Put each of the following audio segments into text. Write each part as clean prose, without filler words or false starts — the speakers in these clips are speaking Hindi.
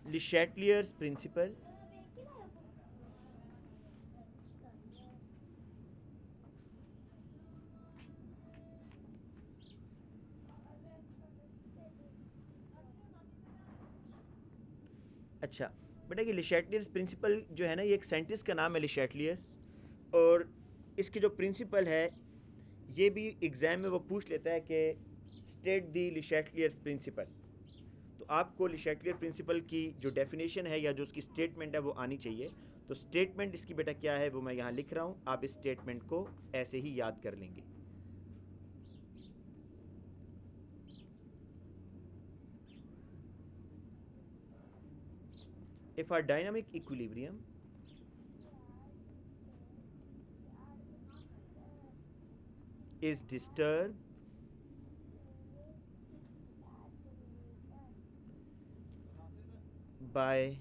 Le Chatelier's principle अच्छा बेटा ये लिशैटलियर्स प्रिंसिपल जो है ना ये एक साइंटिस्ट का नाम है लिशैटलियर्स और इसके जो प्रिंसिपल है ये भी एग्ज़ाम में वो पूछ लेता है कि स्टेट दी लिशैटलियर्स प्रिंसिपल। तो आपको लिशैटलियर प्रिंसिपल की जो डेफिनेशन है या जो उसकी स्टेटमेंट है वो आनी चाहिए। तो स्टेटमेंट इसकी बेटा क्या है वो मैं यहाँ लिख रहा हूँ, आप इस स्टेटमेंट को ऐसे ही याद कर लेंगे। If our dynamic equilibrium is disturbed by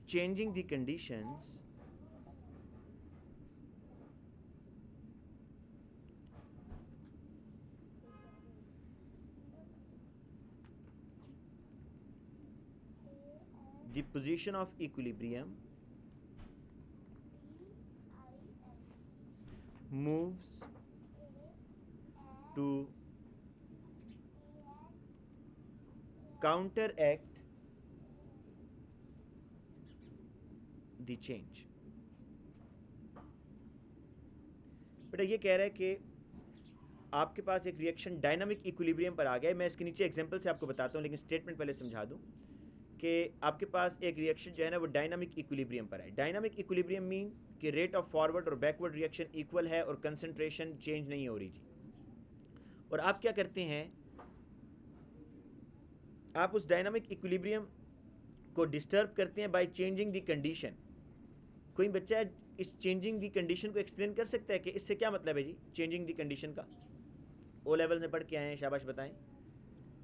changing the conditions the position of equilibrium moves to counteract the change। बेटा ये कह रहा है कि आपके पास एक रिएक्शन डायनामिक इक्विलिब्रियम पर आ गया है। मैं इसके नीचे एग्जांपल से आपको बताता हूँ, लेकिन स्टेटमेंट पहले समझा दूँ कि आपके पास एक रिएक्शन जो है ना वो डायनामिक इक्विलिब्रियम पर है। डायनामिक इक्विलिब्रियम मीन कि रेट ऑफ फॉरवर्ड और बैकवर्ड रिएक्शन इक्वल है और कंसंट्रेशन चेंज नहीं हो रही जी। और आप क्या करते हैं, आप उस डायनामिक इक्विलिब्रियम को डिस्टर्ब करते हैं बाय चेंजिंग द कंडीशन। कोई बच्चा इस चेंजिंग दी कंडीशन को एक्सप्लेन कर सकता है कि इससे क्या मतलब है जी चेंजिंग दी कंडीशन का? ओ लेवल में पढ़ के आए हैं, शाबाश बताएं।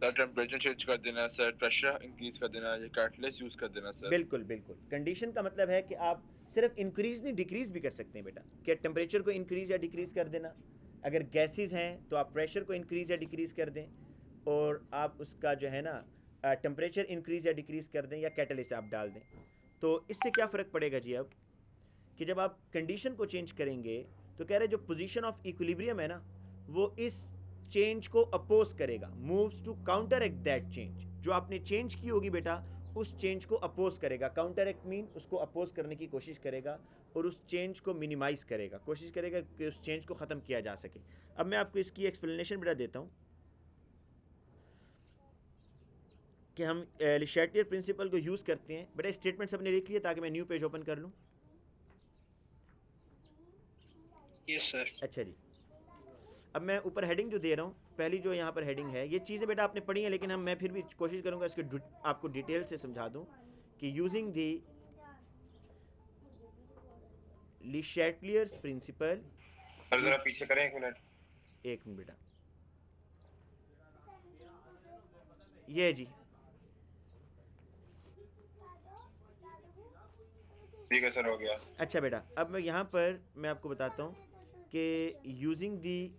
सर टेम्परेचर चेंज कर देना सर, प्रेशर इंक्रीज कर देना, ये कैटलिस्ट यूज कर देना सर। बिल्कुल बिल्कुल, कंडीशन का मतलब है कि आप सिर्फ इंक्रीज नहीं डिक्रीज भी कर सकते हैं बेटा। क्या टेम्परेचर को इंक्रीज या डिक्रीज कर देना, अगर गैसेस हैं तो आप प्रेशर को इंक्रीज या डिक्रीज कर दें, और आप उसका जो है ना टेम्परेचर इंक्रीज या डिक्रीज कर दें या कैटलिस्ट आप डाल दें। तो इससे क्या फ़र्क पड़ेगा जी अब कि जब आप कंडीशन को चेंज करेंगे तो कह रहे जो पोजीशन ऑफ इक्विलिब्रियम है ना वो इस चेंज को अपोज करेगा, moves to counteract that change. जो आपने चेंज की होगी बेटा उस चेंज को अपोज करेगा। काउंटर एक्ट मीन उसको अपोज करने की कोशिश करेगा और उस चेंज को मिनिमाइज करेगा, कोशिश करेगा कि उस चेंज को ख़त्म किया जा सके। अब मैं आपको इसकी एक्सप्लेनेशन बेटा देता हूँ कि हम ले शैटियर प्रिंसिपल को यूज़ करते हैं। बेटा स्टेटमेंट सबने लिख लिया ताकि मैं न्यू पेज ओपन कर लूँ? Yes sir. अच्छा जी, अब मैं ऊपर हेडिंग जो दे रहा हूँ, पहली जो यहाँ पर हेडिंग है, ये चीज़ें बेटा आपने पढ़ी हैं, लेकिन मैं फिर भी कोशिश करूँगा इसके आपको डिटेल से समझा दूँ कि using the Le Chatelier's principal. Sir जरा पीछे करें एक मिनट। एक मिनट बेटा, ये है जी। ठीक है सर, हो गया। अच्छा बेटा, अब मैं यहाँ पर मैं आपको बताता हूँ कि using the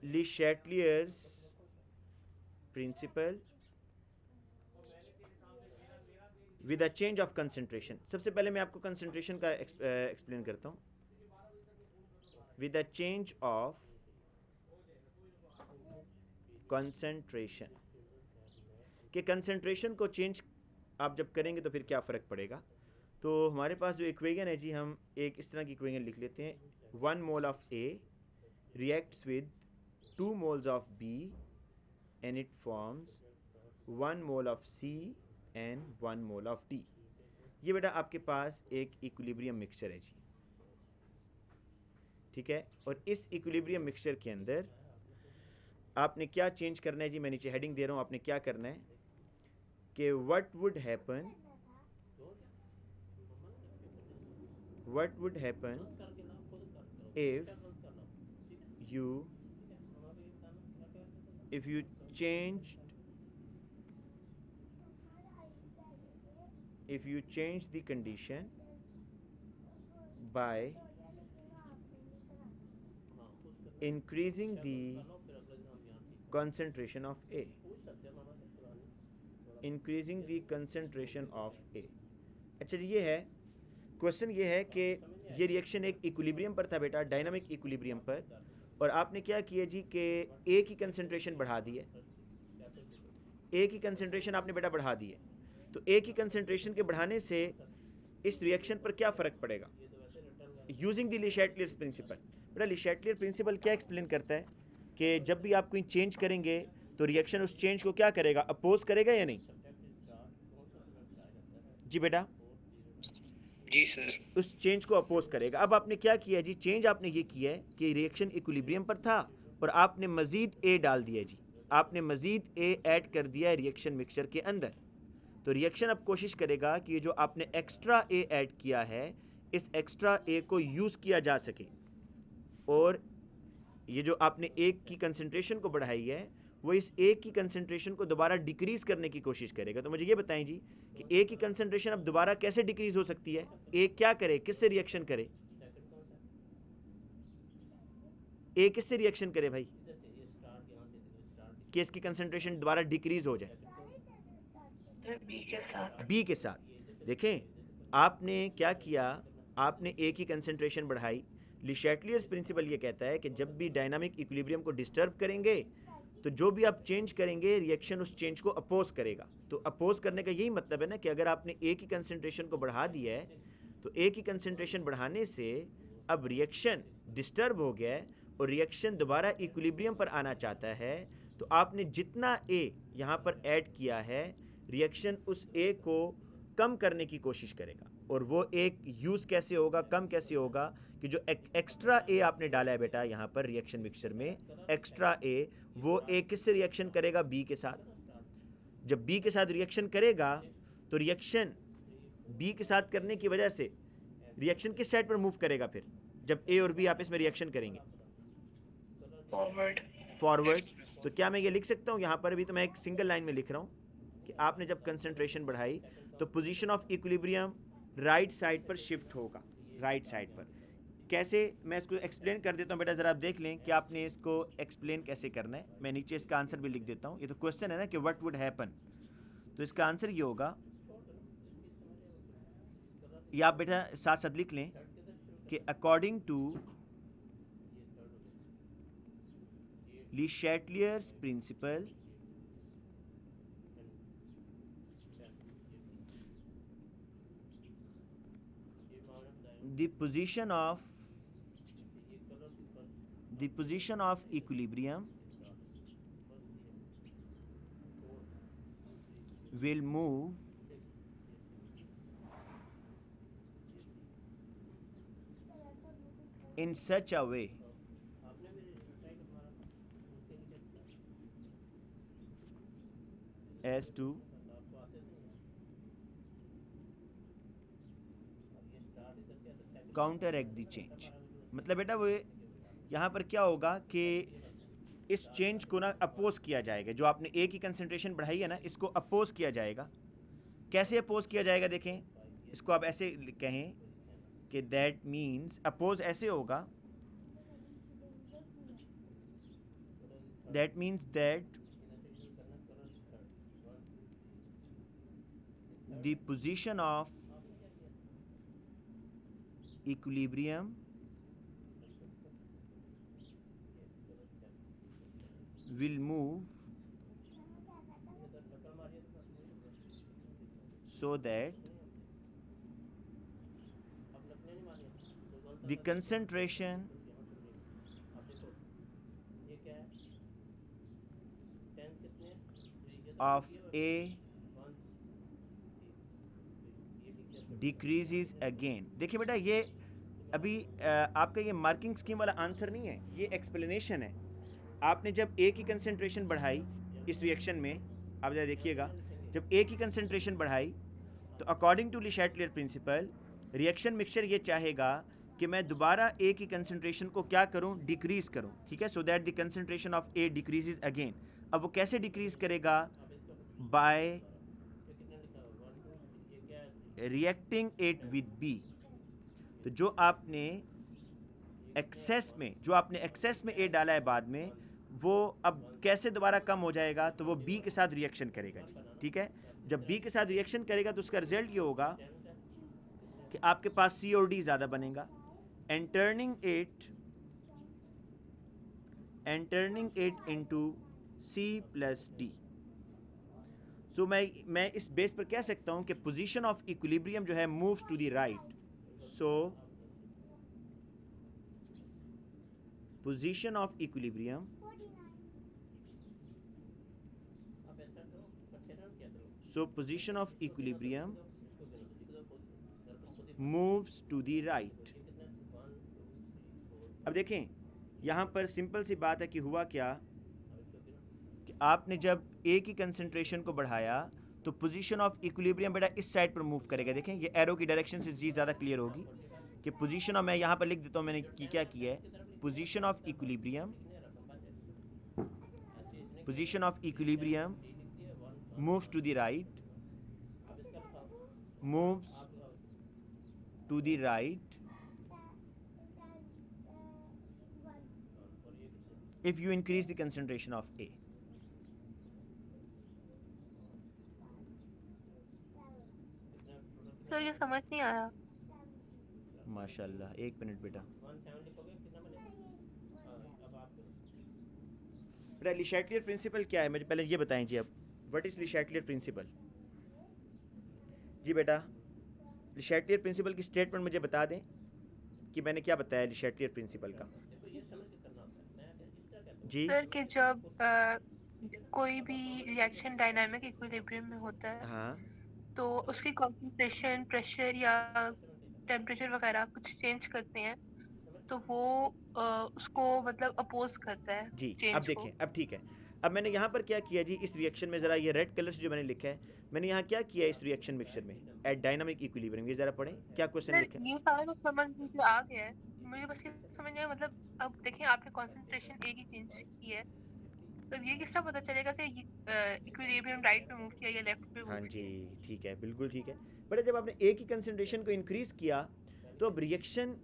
Le Chatelier's principle with a change of concentration. सबसे पहले मैं आपको कंसंट्रेशन का एक्सप्लेन करता हूँ। With a change of concentration, कि कंसंट्रेशन को चेंज आप जब करेंगे तो फिर क्या फ़र्क पड़ेगा। तो हमारे पास जो इक्वेशन है जी, हम एक इस तरह की इक्वेशन लिख लेते हैं। 1 mole of A reacts with 2 moles of B and it forms 1 mole of C and 1 mole of D. ये बेटा आपके पास एक इक्विलिब्रियम मिक्सचर है जी, ठीक है। और इस इक्विलिब्रियम मिक्सचर के अंदर आपने क्या चेंज करना है जी, मैं नीचे हेडिंग दे रहा हूँ, आपने क्या करना है कि what would happen if you if you changed if you change the condition by increasing the concentration of A, increasing the concentration of A। अच्छा जी, ये है क्वेश्चन, ये है कि ये रिएक्शन एक इक्विलिब्रियम पर था बेटा, डायनामिक इक्विलिब्रियम पर, और आपने क्या किया जी कि ए की कंसंट्रेशन बढ़ा दी है। ए की कंसंट्रेशन आपने बेटा बढ़ा दी है, तो ए की कंसंट्रेशन के बढ़ाने से इस रिएक्शन पर क्या फ़र्क पड़ेगा? यूजिंग द ले शैटलियर्स प्रिंसिपल। बेटा ले शैटलियर प्रिंसिपल क्या एक्सप्लेन करता है कि जब भी आप कोई चेंज करेंगे तो रिएक्शन उस चेंज को क्या करेगा? अपोज करेगा या नहीं? जी बेटा, जी सर। उस चेंज को अपोज करेगा। अब आपने क्या किया जी? चेंज आपने ये किया है कि रिएक्शन इक्विलिब्रियम पर था और आपने मज़ीद ए डाल दिया जी, आपने मज़ीद ए ऐड कर दिया है रिएक्शन मिक्सचर के अंदर। तो रिएक्शन अब कोशिश करेगा कि ये जो आपने एक्स्ट्रा ए ऐड किया है, इस एक्स्ट्रा ए को यूज़ किया जा सके, और ये जो आपने ए की कंसंट्रेशन को बढ़ाई है वो इस ए की कंसंट्रेशन को दोबारा डिक्रीज़ करने की कोशिश करेगा। तो मुझे ये बताएं जी कि ए की कंसंट्रेशन अब दोबारा कैसे डिक्रीज़ हो सकती है? ए क्या करे, किससे रिएक्शन करे? ए किससे रिएक्शन करे भाई कि इसकी कंसंट्रेशन दोबारा डिक्रीज़ हो जाए? बी के साथ। देखें, आपने क्या किया, आपने ए की कंसंट्रेशन बढ़ाई। ले शैटलियर्स प्रिंसिपल ये कहता है कि जब भी डायनामिक इक्विलिब्रियम को डिस्टर्ब करेंगे तो जो भी आप चेंज करेंगे रिएक्शन उस चेंज को अपोज करेगा। तो अपोज करने का यही मतलब है ना कि अगर आपने ए की कंसंट्रेशन को बढ़ा दिया है तो ए की कंसंट्रेशन बढ़ाने से अब रिएक्शन डिस्टर्ब हो गया है और रिएक्शन दोबारा इक्विलिब्रियम पर आना चाहता है। तो आपने जितना ए यहाँ पर ऐड किया है, रिएक्शन उस ए को कम करने की कोशिश करेगा। और वो एक यूज़ कैसे होगा, कम कैसे होगा कि जो एक्स्ट्रा ए आपने डाला है बेटा यहाँ पर रिएक्शन मिक्सचर में, एक्स्ट्रा ए, वो ए किससे रिएक्शन करेगा? बी के साथ। जब बी के साथ रिएक्शन करेगा तो रिएक्शन बी के साथ करने की वजह से रिएक्शन किस साइड पर मूव करेगा फिर जब ए और बी आपस में रिएक्शन करेंगे? फॉरवर्ड। तो क्या मैं ये लिख सकता हूँ यहाँ पर? अभी तो मैं एक सिंगल लाइन में लिख रहा हूँ कि आपने जब कंसंट्रेशन बढ़ाई तो position of equilibrium right side पर शिफ्ट होगा, राइट साइड पर। कैसे, मैं इसको एक्सप्लेन कर देता हूँ बेटा, ज़रा आप देख लें कि आपने इसको एक्सप्लेन कैसे करना है। मैं नीचे इसका आंसर भी लिख देता हूँ। ये तो क्वेश्चन है ना कि व्हाट वुड हैपन, तो इसका आंसर ये होगा, ये आप बेटा साथ साथ लिख लें कि अकॉर्डिंग टू ले Chatelier's principal, the position of equilibrium will move in such a way as to counteract the change। मतलब बेटा वो यहाँ पर क्या होगा कि इस चेंज को ना अपोज किया जाएगा। जो आपने ए की कंसंट्रेशन बढ़ाई है ना, इसको अपोज किया जाएगा। कैसे अपोज किया जाएगा? देखें, इसको आप ऐसे कहें कि दैट मीन्स, अपोज ऐसे होगा, that means that the position of equilibrium will move so that the concentration of A decreases again. देखिए बेटा, ये अभी आपका ये मार्किंग स्कीम वाला आंसर नहीं है, ये एक्सप्लेनेशन है। आपने जब ए की कंसंट्रेशन बढ़ाई इस रिएक्शन में, आप जरा देखिएगा, जब ए की कंसंट्रेशन बढ़ाई तो अकॉर्डिंग टू ले शैटलियर प्रिंसिपल रिएक्शन मिक्सचर ये चाहेगा कि मैं दोबारा ए की कंसंट्रेशन को क्या करूं? डिक्रीज़ करूं। ठीक है, so that the concentration of A decreases again. अब वो कैसे डिक्रीज़ करेगा? By reacting it with B. तो जो आपने एक्सेस में ए डाला है बाद में, वो अब कैसे दोबारा कम हो जाएगा, तो वो बी के साथ रिएक्शन करेगा जी, ठीक है। जब बी के साथ रिएक्शन करेगा तो उसका रिजल्ट ये होगा कि आपके पास सी और डी ज़्यादा बनेगा, and turning it into C plus D. So मैं इस बेस पर कह सकता हूं कि पोजीशन ऑफ इक्विलिब्रियम जो है moves to the right. So position of equilibrium moves to the right। अब देखें यहाँ पर सिंपल सी बात है कि हुआ क्या कि आपने जब ए की कंसंट्रेशन को बढ़ाया तो पोजीशन ऑफ इक्विलिब्रियम बेटा इस साइड पर मूव करेगा। देखें ये एरो की डायरेक्शन से चीज़ ज़्यादा क्लियर होगी कि पोजीशन ऑफ, मैं यहाँ पर लिख देता हूँ मैंने क्या किया है, position of equilibrium moves to the right, if you increase the concentration of A। Sir ये समझ नहीं आया। माशाल्लाह, एक मिनट बेटा। बेटा ले शैटलियर प्रिंसिपल क्या है मुझे पहले ये बताएं जी। अब व्हाट इज ले शैटलियर प्रिंसिपल? जी बेटा ले शैटलियर प्रिंसिपल की स्टेटमेंट मुझे बता दें कि मैंने क्या बताया ले शैटलियर प्रिंसिपल का। जी सर कि जब कोई भी रिएक्शन डायनामिक इक्विलिब्रियम में होता है हाँ तो उसकी कंसंट्रेशन, प्रेशर या टेम्परेचर वगैरह कुछ चेंज करते हैं तो वो उसको मतलब अपोज करता है जी। चेंज अब को। देखें, अब ठीक है, अब मैंने यहाँ पर क्या किया जी, इस रिएक्शन में ज़रा ये रेड कलर से जो मैंने लिखा है, मैंने यहाँ क्या किया इस रिएक्शन मिक्सचर में एट डायनामिक इक्विलिब्रियम, ये ज़रा पढ़ें क्या क्वेश्चन सर लिखा है। ये सारा तो समझ मुझे आ गया है, मुझे बस ये समझ नहीं आया मतलब अब देखें आपने कंसंट्रेशन ए की चेंज की है तो ये किस तरह पता चलेगा कि इक्विलिब्रियम राइट पे मूव किया या लेफ्ट पे हाँ मूव जी किया? ठीक है, बिल्कुल ठीक है। बट जब आपने ए की कंसंट्रेशन को इंक्रीज़ किया तो अब रिएक्शन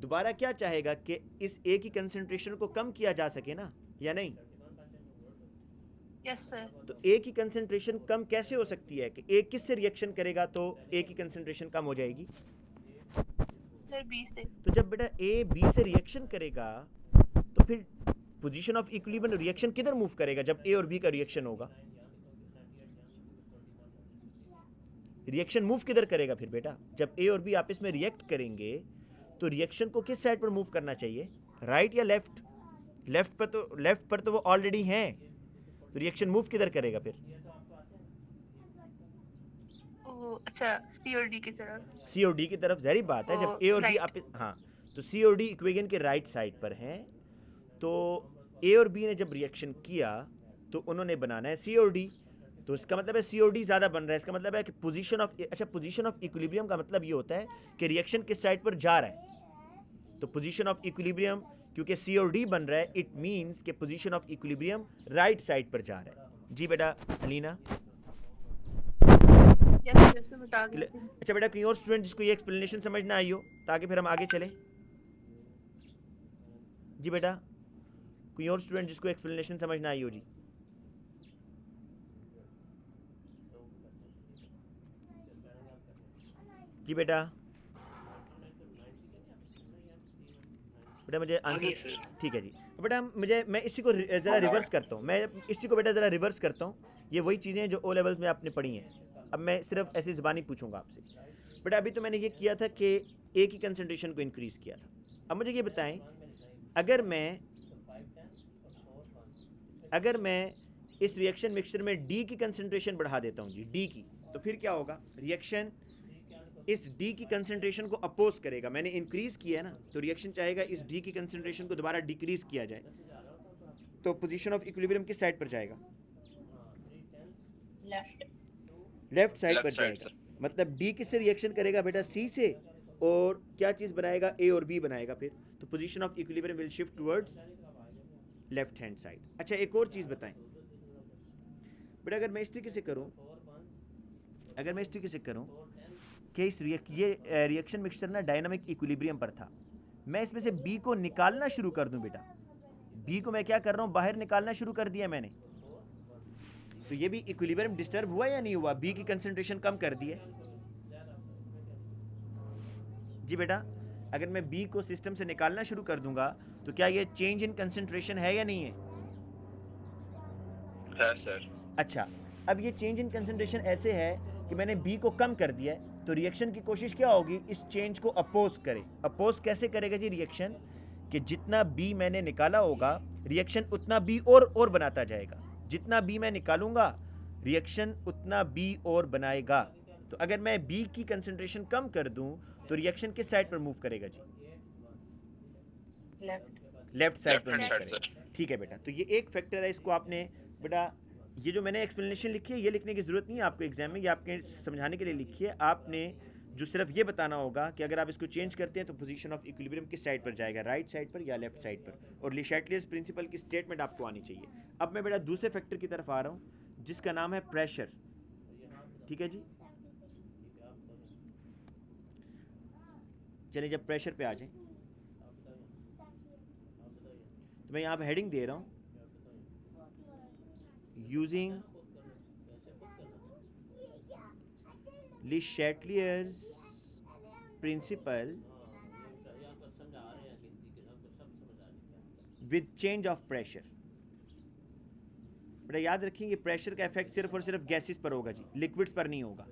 दोबारा क्या चाहेगा कि इस ए की कंसंट्रेशन को कम किया जा सके ना, या नहीं? Yes sir. तो ए की कंसंट्रेशन कम कैसे हो सकती है कि ए किस से रिएक्शन करेगा तो ए की कंसंट्रेशन कम हो जाएगी? सर बी से। तो जब बेटा ए बी से रिएक्शन करेगा तो फिर पोजीशन ऑफ इक्विलिब्रियम रिएक्शन किधर मूव करेगा जब ए और बी का रिएक्शन होगा? रिएक्शन मूव किधर करेगा फिर बेटा? जब ए और बी आपस में रिएक्ट करेंगे तो रिएक्शन को किस साइड पर मूव करना चाहिए, राइट या लेफ्ट? लेफ्ट पर तो वो ऑलरेडी हैं, तो रिएक्शन मूव किधर करेगा फिर? ओ अच्छा, सी और डी की तरफ। सी और डी की तरफ। ज़ाहिर बात है जब ए और बी आपस, हाँ तो सी और डी इक्वेशन के राइट साइड पर हैं, तो ए और बी ने जब रिएक्शन किया तो उन्होंने बनाना है सी और डी, तो इसका मतलब है सी और डी ज़्यादा बन रहा है। इसका मतलब है कि पोजीशन ऑफ, अच्छा पोजीशन ऑफ इक्विलिब्रियम का मतलब ये होता है कि रिएक्शन किस साइड पर जा रहा है। तो पोजीशन ऑफ इक्विलिब्रियम क्योंकि सी और डी बन रहा है, इट मीन्स कि position of equilibrium right side पर जा रहा है। जी बेटा अलीना। यस सर बता दें। अच्छा बेटा कोई और स्टूडेंट जिसको ये एक्सप्लेनेशन समझ ना आई हो ताकि फिर हम आगे चले। जी बेटा कोई और स्टूडेंट जिसको एक्सप्लेनेशन समझ ना आई हो जी। जी बेटा मुझे आंसर ठीक है जी। बेटा मैं इसी को ज़रा रिवर्स करता हूँ, मैं इसी को बेटा ज़रा रिवर्स करता हूँ। ये वही चीज़ें जो ओ लेवल्स में आपने पढ़ी हैं, अब मैं सिर्फ ऐसी ज़बानी पूछूंगा आपसे। बेटा अभी तो मैंने ये किया था कि ए की कंसंट्रेशन को इंक्रीज़ किया था। अब मुझे ये बताएं अगर मैं इस रिएक्शन मिक्सचर में डी की कंसंट्रेशन बढ़ा देता हूँ जी, डी की, तो फिर क्या होगा? रिएक्शन इस डी की कंसंट्रेशन को अपोज करेगा। मैंने इंक्रीज किया है ना, तो रिएक्शन चाहेगा इस डी की कंसंट्रेशन को दोबारा डिक्रीज किया जाए, तो पोजीशन ऑफ इक्विलिब्रियम किस साइड पर जाएगा? लेफ्ट साइड पर जाएगा। मतलब डी किससे रिएक्शन करेगा बेटा? सी से, और क्या चीज़ बनाएगा? ए और बी बनाएगा फिर, तो position of equilibrium will shift towards left hand side. अच्छा एक और चीज़ बताएं बेटा, अगर मैं इस तरीके से करूं कि इस ये रिएक्शन मिक्सचर ना डायनामिक इक्विलिब्रियम पर था, मैं इसमें से बी को निकालना शुरू कर दूं बेटा, बी को मैं क्या कर रहा हूँ, बाहर निकालना शुरू कर दिया मैंने, तो ये भी इक्विलिब्रियम डिस्टर्ब हुआ या नहीं हुआ, बी की कंसंट्रेशन कम कर दी है। जी बेटा, अगर मैं बी को सिस्टम से निकालना शुरू कर दूंगा तो क्या ये चेंज इन कंसंट्रेशन है या नहीं है? है सर। अच्छा, अब ये चेंज इन कंसंट्रेशन ऐसे है कि मैंने बी को कम कर दिया है, तो रिएक्शन की कोशिश क्या होगी, इस चेंज को अपोज करे। अपोज कैसे करेगा जी रिएक्शन, कि जितना बी मैंने निकाला होगा रिएक्शन उतना बी और बनाता जाएगा, जितना बी मैं निकालूंगा रिएक्शन उतना बी और बनाएगा। तो अगर मैं बी की कंसंट्रेशन कम कर दूं तो रिएक्शन किस साइड पर मूव करेगा जी? लेफ्ट साइड पर मूव Left hand side, करेगा। ठीक है बेटा, तो ये एक फैक्टर है, इसको आपने बेटा, ये जो मैंने एक्सप्लेनेशन लिखी है ये लिखने की ज़रूरत नहीं है आपको एग्जाम में, ये आपके समझाने के लिए लिखी है। आपने जो सिर्फ ये बताना होगा कि अगर आप इसको चेंज करते हैं तो पोजीशन ऑफ इक्विलिब्रियम किस साइड पर जाएगा, राइट साइड पर या लेफ्ट साइड पर, और ले शैटलियर्स प्रिंसिपल की स्टेटमेंट आपको आनी चाहिए। अब मैं बेटा दूसरे फैक्टर की तरफ आ रहा हूँ जिसका नाम है प्रेशर। ठीक है जी, चलिए जब प्रेशर पे आ जाएं तो मैं यहाँ पे हेडिंग दे रहा हूँ, using Le Chatelier's principle with change of pressure। बेटा याद रखिए प्रेशर का इफेक्ट सिर्फ और सिर्फ गैसेस पर होगा जी, लिक्विड्स पर नहीं होगा।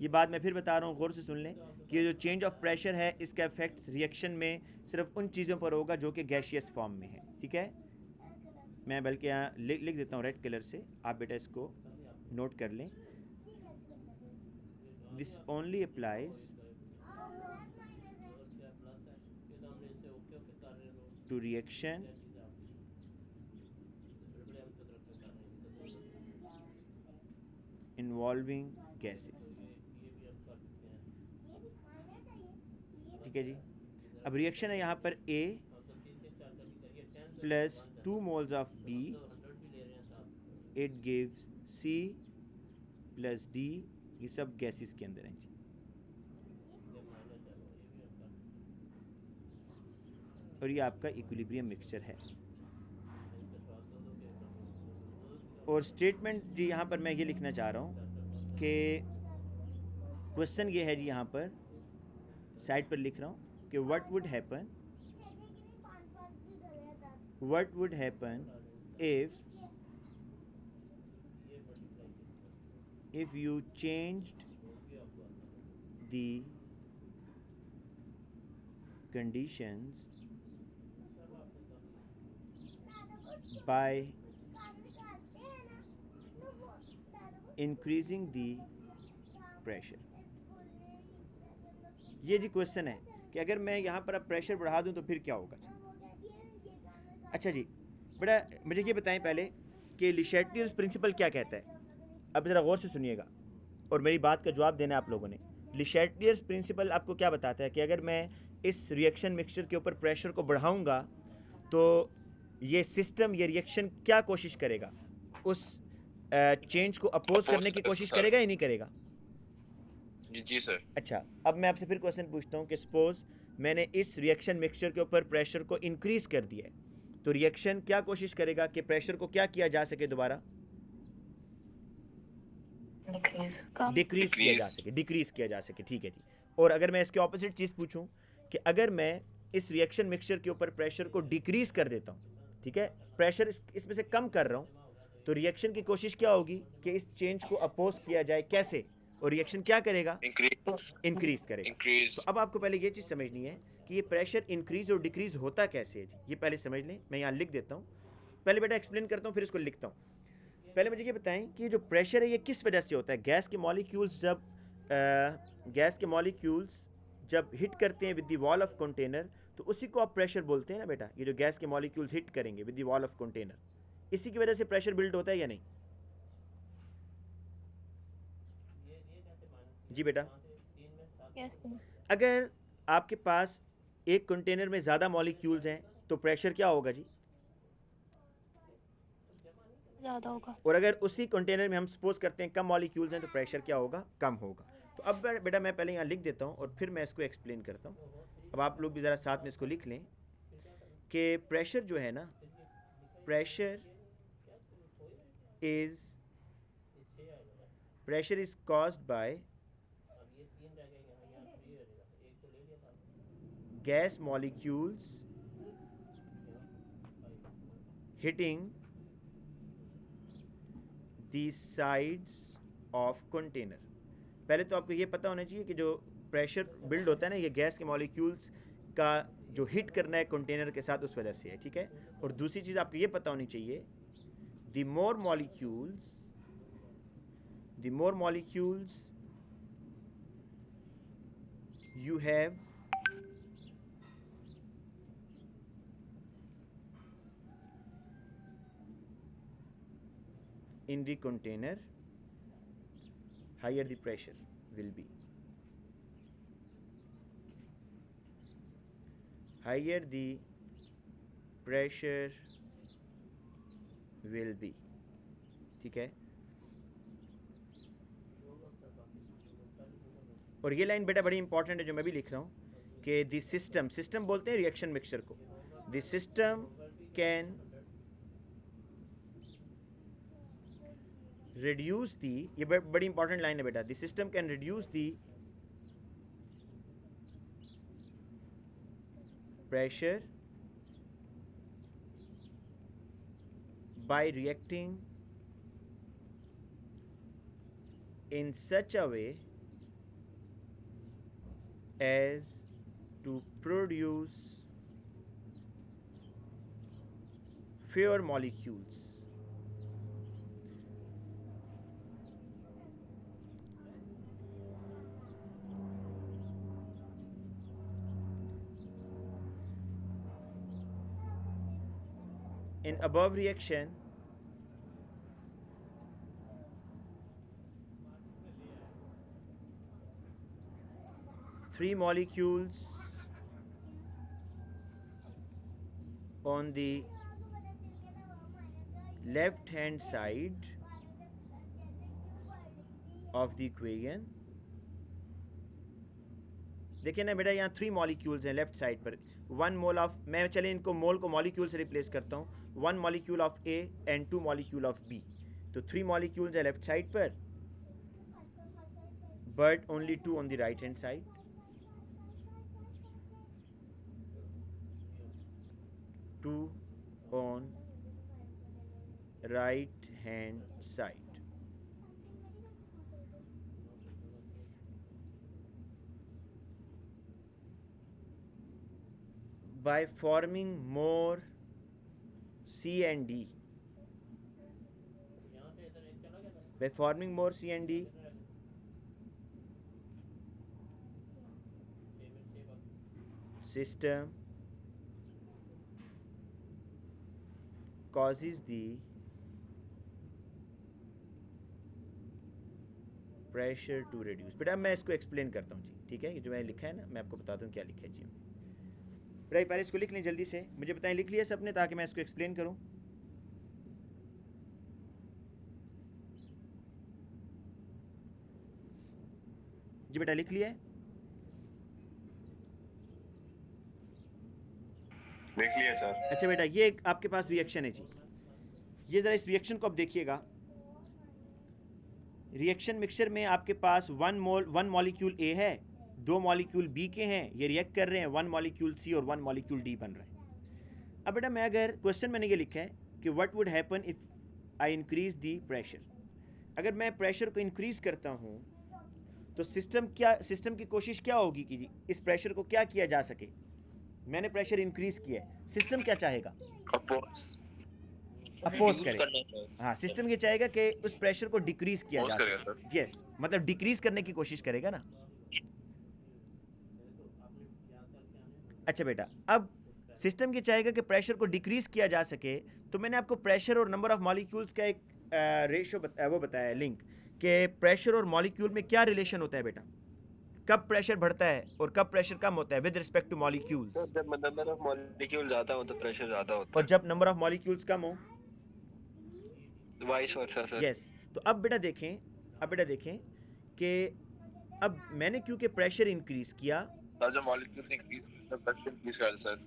ये बात मैं फिर बता रहा हूँ, गौर से सुन लें कि ये जो चेंज ऑफ प्रेशर है इसका इफेक्ट रिएक्शन में सिर्फ उन चीज़ों पर होगा जो कि गैसियस फॉर्म में है। ठीक है, मैं बल्कि यहाँ लिख देता हूँ रेड कलर से, आप बेटा इसको नोट कर लें। This only applies to reaction involving gases। ठीक है जी, अब रिएक्शन है यहाँ पर A plus 2 moles of B, it gives C plus D, ये सब गैसेस के अंदर हैं जी। और ये आपका इक्विलिब्रियम मिक्सचर है। और स्टेटमेंट जी यहाँ पर मैं ये लिखना चाह रहा हूँ कि क्वेश्चन ये है जी, यहाँ पर साइड पर लिख रहा हूँ कि what would happen if you changed the conditions by increasing the pressure। ये जी क्वेश्चन है कि अगर मैं यहाँ पर अब प्रेशर बढ़ा दूँ तो फिर क्या होगा जी। अच्छा जी बेटा, मुझे ये बताएं पहले कि ले शैटलियर्स प्रिंसिपल क्या कहता है। अब ज़रा गौर से सुनिएगा और मेरी बात का जवाब देना आप लोगों ने। ले शैटलियर्स प्रिंसिपल आपको क्या बताता है कि अगर मैं इस रिएक्शन मिक्सचर के ऊपर प्रेशर को बढ़ाऊंगा तो ये सिस्टम, ये रिएक्शन क्या कोशिश करेगा, उस चेंज को अपोज करने की कोशिश करेगा या नहीं करेगा? जी सर। अच्छा, अब मैं आपसे फिर क्वेश्चन पूछता हूँ कि सपोज मैंने इस रिएक्शन मिक्सचर के ऊपर प्रेशर को इंक्रीज कर दिया है, तो रिएक्शन क्या कोशिश करेगा कि प्रेशर को क्या किया जा सके, दोबारा डिक्रीज किया जा सके, डिक्रीज किया जा सके। ठीक है जी। और अगर मैं इसके ऑपोजिट चीज़ पूछूं कि अगर मैं इस रिएक्शन मिक्सचर के ऊपर प्रेशर को डिक्रीज कर देता हूं, ठीक है, प्रेशर इसमें से कम कर रहा हूं, तो रिएक्शन की कोशिश क्या होगी कि इस चेंज को अपोज किया जाए, कैसे, और रिएक्शन क्या करेगा, इंक्रीज करेगा। तो अब आपको पहले ये चीज़ समझनी है कि ये प्रेशर इंक्रीज और डिक्रीज होता कैसे है जी, ये पहले समझ लें। मैं यहाँ लिख देता हूँ, पहले बेटा एक्सप्लेन करता हूँ फिर इसको लिखता हूँ। पहले मुझे ये बताएं कि जो प्रेशर है ये किस वजह से होता है। गैस के मॉलिक्यूल्स जब हिट करते हैं with the wall of container तो उसी को आप प्रेशर बोलते हैं ना बेटा। ये जो गैस के मॉलिक्यूल्स हिट करेंगे with the wall of container, इसी की वजह से प्रेशर बिल्ड होता है या नहीं? जी बेटा, यस सर। अगर आपके पास एक कंटेनर में ज़्यादा मॉलिक्यूल्स हैं तो प्रेशर क्या होगा जी? ज़्यादा होगा। और अगर उसी कंटेनर में हम सपोज करते हैं कम मॉलिक्यूल्स हैं तो प्रेशर क्या होगा? कम होगा। तो अब बेटा मैं पहले यहाँ लिख देता हूँ और फिर मैं इसको एक्सप्लेन करता हूँ। अब आप लोग भी ज़रा साथ में इसको लिख लें कि प्रेशर जो है ना, pressure is caused by gas molecules hitting the sides of container. पहले तो आपको ये पता होना चाहिए कि जो प्रेशर बिल्ड होता है ना, ये गैस के मॉलिक्यूल्स का जो हिट करना है कंटेनर के साथ, उस वजह से है, ठीक है। और दूसरी चीज़ आपको ये पता होनी चाहिए, the more molecules you have in the container, higher the pressure will be. Higher the pressure will be, ठीक है। और ये लाइन बेटा बड़ी इंपॉर्टेंट है जो मैं भी लिख रहा हूँ कि द सिस्टम बोलते हैं रिएक्शन मिक्सचर को, the system can reduce the, ये बड़ी इंपॉर्टेंट लाइन है बेटा, the system can reduce the pressure by reacting in such a way as to produce fewer molecules. In above reaction, three molecules on the left hand side of the equation, देखिए ना बेटा यहाँ 3 मॉलिक्यूल्स हैं लेफ्ट साइड पर, 1 मोल ऑफ, मैं चले इनको मोल को मॉलिक्यूल से रिप्लेस करता हूँ, 1 molecule of A and 2 molecule of B, तो 3 मॉलिक्यूल्स हैं लेफ्ट साइड पर, but only 2 on the right hand side. Two on right hand side. By forming more C and D, system causes the pressure to reduce। बेटा मैं इसको एक्सप्लेन करता हूँ जी, ठीक है। ये जो मैंने लिखा है ना, मैं आपको बताता हूँ क्या लिखा है जी। बेटा पहले इसको लिख लें जल्दी से, मुझे बताएं लिख लिया सबने, ताकि मैं इसको एक्सप्लेन करूँ। जी बेटा लिख लिया है? देख लिया सर। अच्छा बेटा ये आपके पास रिएक्शन है जी, ये ज़रा इस रिएक्शन को आप देखिएगा। रिएक्शन मिक्सचर में आपके पास 1 मॉलिक्यूल A है, 2 मॉलिक्यूल B के हैं, ये रिएक्ट कर रहे हैं, 1 मॉलिक्यूल C और 1 मॉलिक्यूल D बन रहा है। अब बेटा मैं अगर क्वेश्चन मैंने ये लिखा है कि what would happen if I increase the pressure, अगर मैं प्रेशर को इंक्रीज़ करता हूँ तो सिस्टम की कोशिश क्या होगी कि जी इस प्रेशर को क्या किया जा सके। मैंने प्रेशर इंक्रीज किया है, सिस्टम क्या चाहेगा? अपोज करेगा। हाँ, सिस्टम ये चाहेगा कि उस प्रेशर को डिक्रीज किया जा सके। यस, मतलब डिक्रीज करने की कोशिश करेगा ना। अच्छा बेटा, अब सिस्टम ये चाहेगा कि प्रेशर को डिक्रीज किया जा सके, तो मैंने आपको प्रेशर और नंबर ऑफ मॉलिक्यूल्स का एक रेशियो बताया, लिंक, कि प्रेशर और मॉलिक्यूल में क्या रिलेशन होता है बेटा, कब प्रेशर बढ़ता है और कब प्रेशर कम होता है विद रिस्पेक्ट टू मॉलिक्यूल्स। जब नंबर ऑफ मॉलिक्यूल ज्यादा हो तो प्रेशर ज्यादा होता है, और जब नंबर ऑफ मॉलिक्यूल्स कम हो वाइस वर्सा सर। यस। तो अब बेटा देखें कि अब मैंने क्योंकि प्रेशर इंक्रीज किया, जब मॉलिक्यूल इंक्रीज तो प्रेशर इंक्रीज कर सर।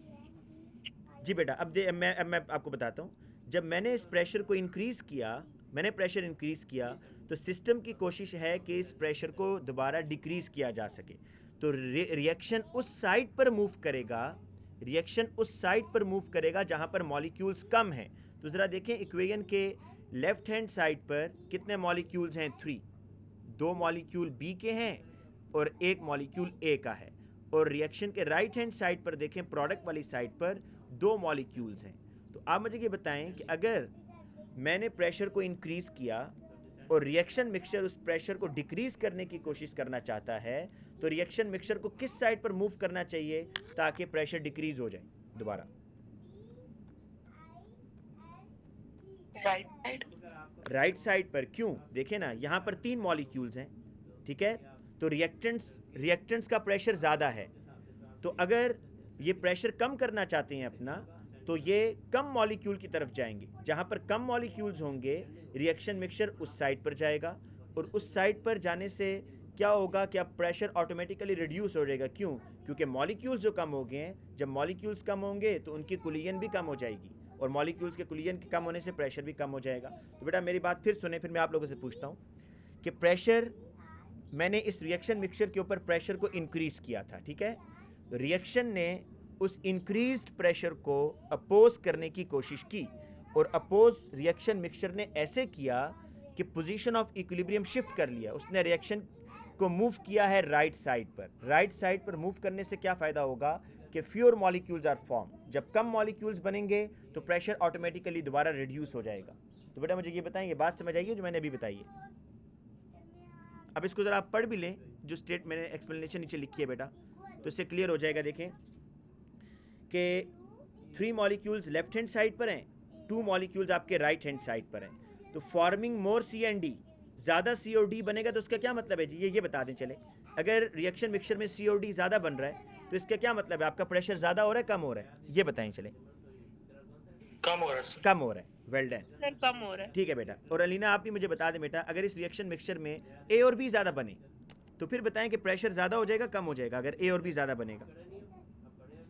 जी बेटा अब मैं आपको बताता हूँ जब मैंने इस प्रेशर को इंक्रीज़ किया, मैंने प्रेशर इंक्रीज़ किया, तो सिस्टम की कोशिश है कि इस प्रेशर को दोबारा डिक्रीज़ किया जा सके। तो रिएक्शन उस साइड पर मूव करेगा, रिएक्शन उस साइड पर मूव करेगा जहाँ पर मॉलिक्यूल्स कम हैं। तो ज़रा देखें इक्वेशन के लेफ़्ट हैंड साइड पर कितने मॉलिक्यूल्स हैं? 3। 2 मॉलिक्यूल बी के हैं और 1 मॉलिक्यूल ए का है। और रिएक्शन के राइट हैंड साइड पर देखें, प्रोडक्ट वाली साइड पर 2 मॉलिक्यूल्स हैं। तो आप मुझे ये बताएं कि अगर मैंने प्रेशर को इंक्रीज़ किया और रिएक्शन मिक्सचर उस प्रेशर को डिक्रीज़ करने की कोशिश करना चाहता है, तो रिएक्शन मिक्सचर को किस साइड पर मूव करना चाहिए ताकि प्रेशर डिक्रीज़ हो जाए? दोबारा राइट साइड। राइट साइड पर। क्यों? देखें ना, यहाँ पर 3 मॉलिक्यूल्स हैं, ठीक है? तो रिएक्टेंट्स का प्रेशर ज़्यादा है। तो अगर ये प्रेशर कम करना चाहते हैं अपना, तो ये कम मॉलिक्यूल की तरफ जाएंगे। जहाँ पर कम मॉलिक्यूल्स होंगे, रिएक्शन मिक्सचर उस साइड पर जाएगा, और उस साइड पर जाने से क्या होगा कि अब प्रेशर ऑटोमेटिकली रिड्यूस हो जाएगा। क्यों? क्योंकि मॉलिक्यूल्स जो कम हो गए हैं, जब मॉलिक्यूल्स कम होंगे तो उनकी कुलियन भी कम हो जाएगी, और मॉलिक्यूल्स के कुलियन के कम होने से प्रेशर भी कम हो जाएगा। तो बेटा मेरी बात फिर सुने, फिर मैं आप लोगों से पूछता हूँ कि प्रेशर, मैंने इस रिएक्शन मिक्सचर के ऊपर प्रेशर को इंक्रीज़ किया था, ठीक है? रिएक्शन ने उस इंक्रीज्ड प्रेशर को अपोज करने की कोशिश की, और अपोज रिएक्शन मिक्सचर ने ऐसे किया कि पोजीशन ऑफ इक्विलिब्रियम शिफ्ट कर लिया। उसने रिएक्शन को मूव किया है राइट साइड पर। राइट साइड पर मूव करने से क्या फ़ायदा होगा कि फ्यूअर मॉलिक्यूल्स आर फॉर्म। जब कम मॉलिक्यूल्स बनेंगे तो प्रेशर ऑटोमेटिकली दोबारा रिड्यूस हो जाएगा। तो बेटा मुझे ये बताएं, ये बात समझ आइए जो मैंने अभी बताई है? अब इसको ज़रा आप पढ़ भी लें, जो स्टेट मैंने एक्सप्लेनेशन नीचे लिखी है बेटा, तो इससे क्लियर हो जाएगा। देखें कि 3 मॉलिक्यूल्स लेफ्ट हैंड साइड पर हैं, 2 मॉलिक्यूल्स आपके राइट हैंड साइड पर हैं। तो forming more C and D, ज़्यादा सी और डी बनेगा तो उसका क्या मतलब है जी? ये बता दें चले। अगर रिएक्शन मिक्सचर में सी और डी ज़्यादा बन रहा है तो इसका क्या मतलब है? आपका प्रेशर ज़्यादा हो रहा है, कम हो रहा है? ये बताएं चले। कम हो रहा है सर। कम हो रहा है। वेल डन, सर कम हो रहा है। ठीक है बेटा। और अलीना आप भी मुझे बता दें बेटा, अगर इस रिएक्शन मिक्सचर में ए और बी ज़्यादा बने तो फिर बताएं कि प्रेशर ज़्यादा हो जाएगा, कम हो जाएगा? अगर ए और बी ज़्यादा बनेगा,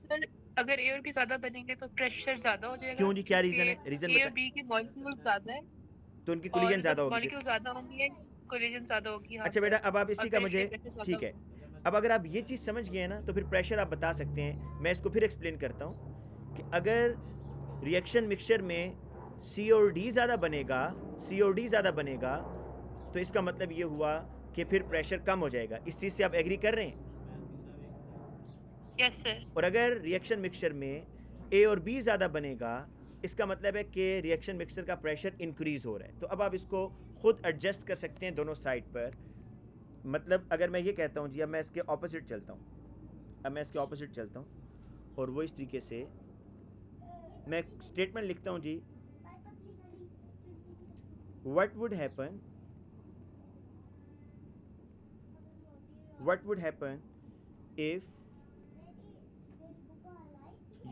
सर अगर ए और बी ज्यादा बनेंगे तो प्रेशर ज्यादा हो जाएगा। क्यों जी? क्या रीज़न है? रीज़न ए और बताएं। बी के मॉलिक्यूल ज्यादा है, तो उनकी कुलियन ज़्यादा होगी। मॉलिक्यूल ज्यादा होंगे, कोलिजन ज्यादा होगी। हाँ अच्छा सर। बेटा, अब आप इसी और का मुझे, pressure ज्यादा ठीक है, अब अगर आप ये चीज़ समझ गए हैं ना, तो फिर प्रेशर आप बता सकते हैं। मैं इसको फिर एक्सप्लेन करता हूँ कि अगर रिएक्शन मिक्सचर में सी और डी ज़्यादा बनेगा, सी और डी ज़्यादा बनेगा, तो इसका मतलब ये हुआ कि फिर प्रेशर कम हो जाएगा। इस चीज़ से आप एग्री कर रहे हैं? Yes sir. और अगर रिएक्शन मिक्सचर में ए और बी ज़्यादा बनेगा, इसका मतलब है कि रिएक्शन मिक्सचर का प्रेशर इंक्रीज़ हो रहा है। तो अब आप इसको खुद एडजस्ट कर सकते हैं दोनों साइड पर। मतलब अगर मैं ये कहता हूँ जी, अब मैं इसके ऑपोजिट चलता हूँ, अब मैं इसके ऑपोजिट चलता हूँ, और वो इस तरीके से मैं स्टेटमेंट लिखता हूँ जी, what would happen if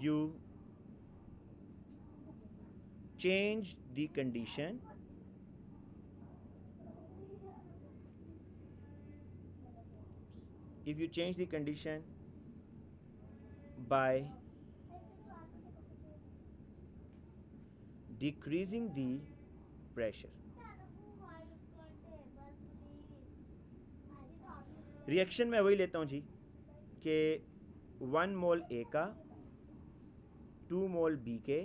you change the condition by decreasing the pressure? Reaction में वही लेता हूँ जी कि 1 मोल ए का, 2 मोल बी के,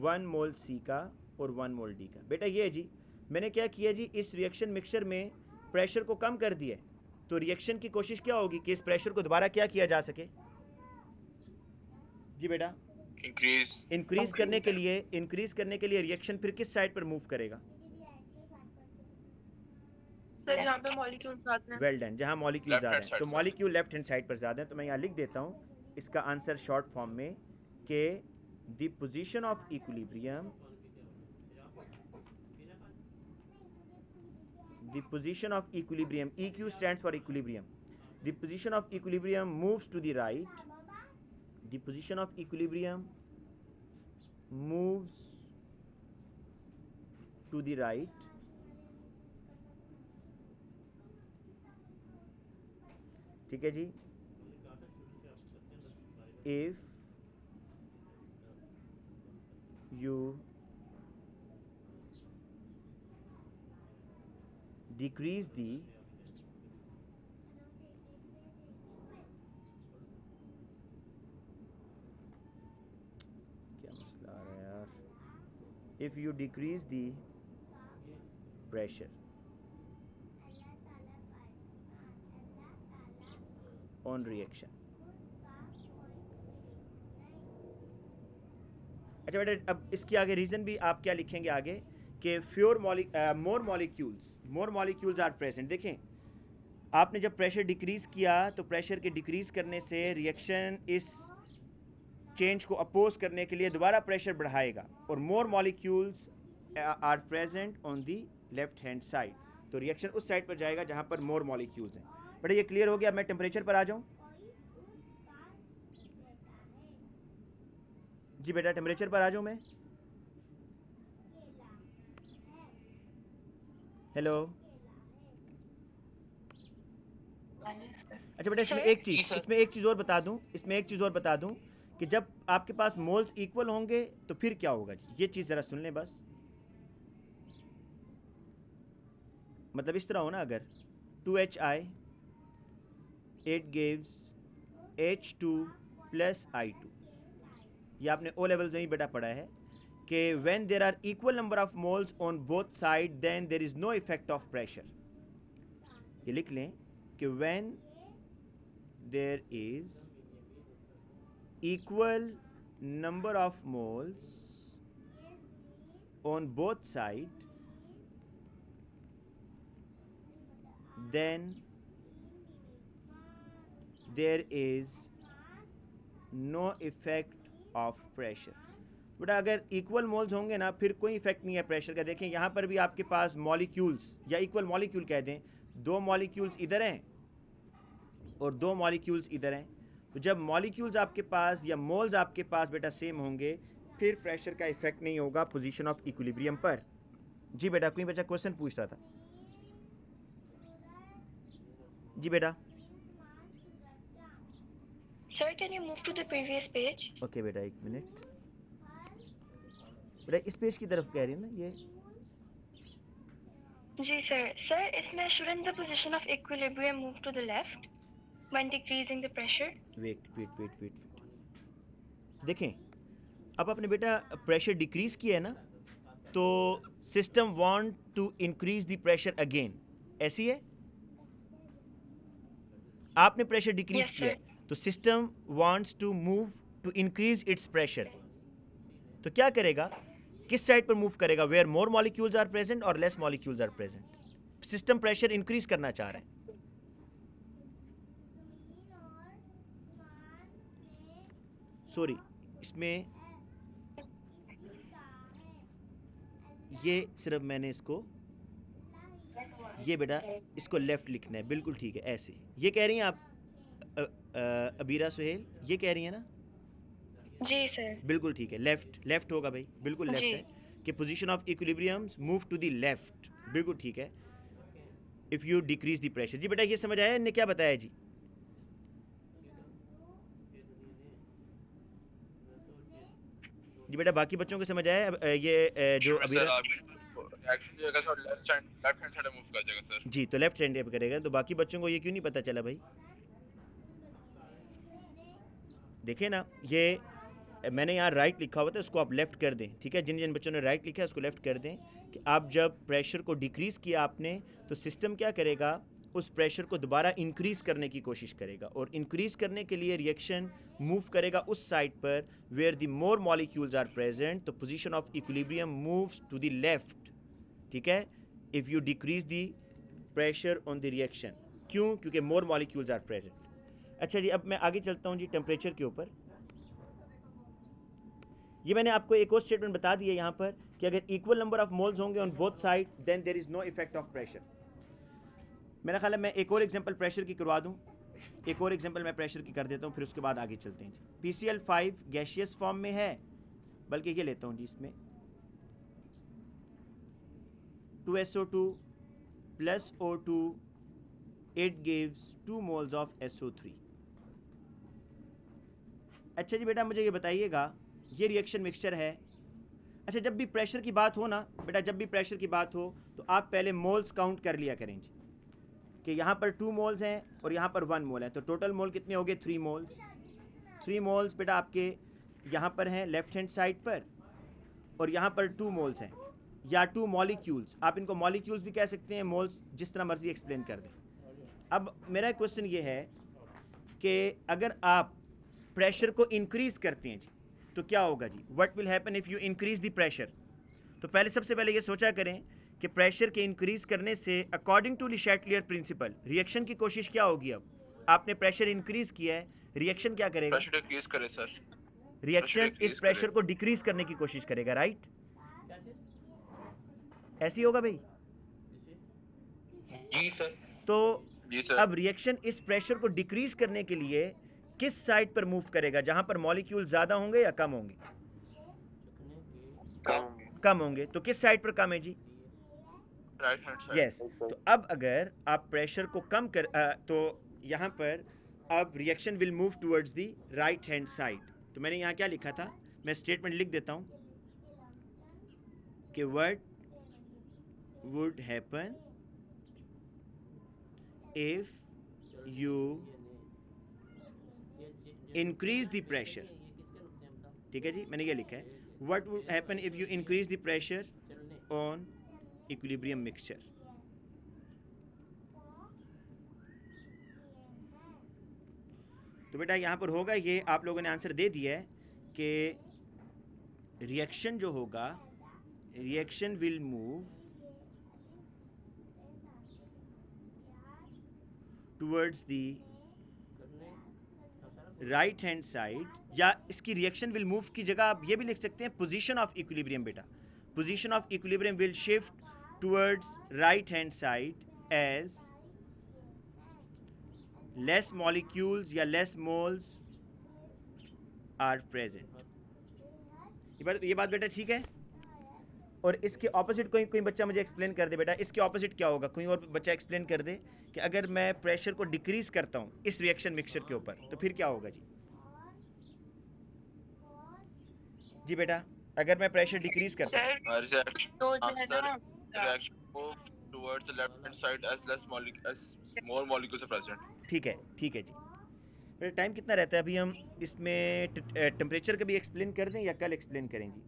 1 मोल सी का और 1 मोल डी का। बेटा ये जी मैंने क्या किया जी, इस रिएक्शन मिक्सचर में प्रेशर को कम कर दिया है। तो रिएक्शन की कोशिश क्या होगी कि इस प्रेशर को दोबारा क्या किया जा सके जी बेटा? इंक्रीज करने के लिए रिएक्शन फिर किस साइड पर मूव करेगा? सर जहाँ पे मॉलिक्यूल ज्यादा हैं। वेल डन, जहाँ मॉलिक्यूल Left ज़्यादा hand हैं। side तो sir. Molecule left hand side पर ज़्यादा हैं। तो मैं यहाँ लिख देता हूँ इसका आंसर शॉर्ट फॉर्म में कि the position of equilibrium, EQ stands for equilibrium. The position of equilibrium moves to the right. The position of equilibrium moves to the right ठीक है जी, if you decrease the क्या मसला आ रहा है यार, if you decrease the pressure on reaction. अच्छा बेटा, अब इसके आगे रीज़न भी आप क्या लिखेंगे आगे कि मोर मॉलिक्यूल्स आर प्रेजेंट. देखें, आपने जब प्रेशर डिक्रीज़ किया तो प्रेशर के डिक्रीज़ करने से रिएक्शन इस चेंज को अपोज करने के लिए दोबारा प्रेशर बढ़ाएगा, और more molecules are present on the left hand side. तो रिएक्शन उस साइड पर जाएगा जहाँ पर मोर मॉलिक्यूल्स हैं. बेटा ये क्लियर हो गया. मैं टेम्परेचर पर आ जाऊँ. जी बेटा टेम्परेचर पर आ जाऊँ मैं. हेलो. अच्छा बेटा, इसमें एक चीज़ और बता दूं कि जब आपके पास मोल्स इक्वल होंगे तो फिर क्या होगा जी. ये चीज़ ज़रा सुन लें बस. मतलब इस तरह हो ना, अगर 2HI it gives H2 plus I2. ये आपने O लेवल्स में ही बेटा पढ़ा है कि when there are equal number of moles on both sides then there is no effect of pressure. ये लिख लें कि when there is equal number of moles on both sides then there is no effect of pressure. बेटा अगर इक्वल मोल्स होंगे ना फिर कोई इफेक्ट नहीं है प्रेशर का. देखें यहाँ पर भी आपके पास मॉलिक्यूल्स या इक्वल मॉलिक्यूल कह दें, 2 मॉलिक्यूल्स इधर हैं और 2 मॉलिक्यूल्स इधर हैं. तो जब मॉलिक्यूल्स आपके पास या मोल्स आपके पास बेटा सेम होंगे फिर प्रेशर का इफेक्ट नहीं होगा पोजीशन ऑफ इक्विलिब्रियम पर. जी बेटा कोई बच्चा क्वेश्चन पूछ रहा था. जी बेटा. Sir, can you move to the previous page? Okay बेटा, एक मिनट. बेटा इस पेज की तरफ कह रही है ना ये. जी sir. Sir, इसमें shouldn't the position of equilibrium move to the left when decreasing the pressure? Wait. देखें, अब आपने बेटा प्रेशर डिक्रीज किया है ना, तो system want to increase the pressure again. ऐसी है, आपने प्रेशर डिक्रीज Yes, किया sir. है तो system wants to move to increase its pressure. तो क्या करेगा, किस साइड पर मूव करेगा, where more molecules are present और less molecules are present. System pressure increase करना चाह रहा है. सॉरी, इसमें ये सिर्फ मैंने इसको, ये बेटा इसको लेफ्ट लिखना है. बिल्कुल ठीक है, ऐसे. ये कह रही हैं आप अबीरा सुहेल, ये कह रही है ना. जी सर. बिल्कुल ठीक है, लेफ्ट होगा भाई, बिल्कुल लेफ्ट जी. है कि position of equilibrium move to the left. बिल्कुल ठीक है. If you decrease the pressure. जी बेटा ये समझ आया, इन्हें क्या बताया जी. जी बेटा बाकी बच्चों को समझ आया. ये जो अबीरा एक्चुअली अगर sir left hand side move कर जाएगा सर. जी, तो लेफ्ट हैंड पे करेगा. तो बाकी बच्चों को ये क्यों नहीं पता चला भाई. देखें ना, ये मैंने यहाँ राइट लिखा हुआ था, इसको आप लेफ़्ट कर दें. ठीक है, जिन जिन बच्चों ने राइट लिखा है उसको लेफ़्ट कर दें कि आप जब प्रेशर को डिक्रीज़ किया आपने तो सिस्टम क्या करेगा, उस प्रेशर को दोबारा इंक्रीज़ करने की कोशिश करेगा, और इंक्रीज़ करने के लिए रिएक्शन मूव करेगा उस साइड पर where the more molecules are present. तो position of equilibrium moves to the left. ठीक है, if you decrease the pressure on the reaction. क्यों? क्योंकि मोर मॉलिक्यूल्स आर प्रेजेंट. अच्छा जी, अब मैं आगे चलता हूँ जी टेम्परेचर के ऊपर. ये मैंने आपको एक और स्टेटमेंट बता दिया यहाँ पर कि अगर इक्वल नंबर ऑफ मोल्स होंगे on both side then there is no effect of pressure. मेरा ख्याल है मैं एक और एग्जांपल प्रेशर की करवा दूँ. एक और एग्जांपल मैं प्रेशर की कर देता हूँ, फिर उसके बाद आगे चलते हैं जी. PCl5 गैशियस फॉर्म में है, बल्कि ये लेता हूँ जी, इसमें 2SO2 plus O2 it gives 2 moles of SO3. अच्छा जी बेटा मुझे ये बताइएगा, ये रिएक्शन मिक्सचर है. अच्छा, जब भी प्रेशर की बात हो ना बेटा, जब भी प्रेशर की बात हो तो आप पहले मोल्स काउंट कर लिया करें जी, कि यहाँ पर 2 मोल्स हैं और यहाँ पर 1 मोल है, तो टोटल मोल कितने हो गए? 3 मोल्स। 3 मोल्स बेटा आपके यहाँ पर हैं लेफ्ट हैंड साइड पर, और यहाँ पर 2 मोल्स हैं, या 2 मॉलिक्यूल्स, आप इनको मॉलिक्यूल्स भी कह सकते हैं, मोल्स, जिस तरह मर्जी एक्सप्लेन कर दें। अब मेरा क्वेश्चन ये है कि अगर आप प्रेशर को इंक्रीज़ करते हैं जी तो क्या होगा जी? What will happen if you increase the pressure? तो पहले सबसे पहले ये सोचा करें कि प्रेशर के इंक्रीज़ करने से अकॉर्डिंग टू ले शैटलियर प्रिंसिपल रिएक्शन की कोशिश क्या होगी? अब आपने प्रेशर इंक्रीज़ किया है, रिएक्शन क्या करेगा? प्रेशर डिक्रीज करे सर। रिएक्शन decrease इस प्रेशर को डिक्रीज करने की कोशिश करेगा, राइट? ऐसे ही होगा भाई? जी सर। तो जी सर। अब रिएक्शन इस प्रेशर को डिक्रीज करने के लिए किस साइड पर मूव करेगा? जहां पर मॉलिक्यूल ज्यादा होंगे या कम होंगे? कम होंगे। तो किस साइड पर कम है जी? Right hand side. यस। तो अब अगर आप प्रेशर को कम कर तो यहाँ पर अब reaction will move towards the right hand side. तो मैंने यहाँ क्या लिखा था, मैं स्टेटमेंट लिख देता हूँ कि what would happen if you increase the pressure. ठीक है जी, मैंने ये लिखा है, what would happen if you increase the pressure on equilibrium mixture. तो बेटा यहाँ पर होगा ये, आप लोगों ने आंसर दे दिया है कि रिएक्शन जो होगा, reaction will move towards the right hand side, या इसकी रिएक्शन विल मूव की जगह आप ये भी लिख सकते हैं पोजीशन ऑफ इक्विलिब्रियम। बेटा position of equilibrium will shift towards right hand side as less molecules या less moles are present। ये बात बेटा ठीक है? और इसके ऑपोजिट कोई बच्चा मुझे एक्सप्लेन कर दे बेटा, इसके ऑपोजिट क्या होगा? कोई और बच्चा एक्सप्लेन कर दे कि अगर मैं प्रेशर को डिक्रीज करता हूँ इस रिएक्शन मिक्सचर के ऊपर तो फिर क्या होगा जी? जी बेटा, अगर मैं प्रेशर डिक्रीज करता हूँ। सर तो जो है ना, reaction move towards the left hand side as more molecules are present। ठीक है जी। बेटा टाइम कितना रहता है अभी? हम इसमें टेम्परेचर का भी एक्सप्लेन कर दें या कल एक्सप्लेन करें जी?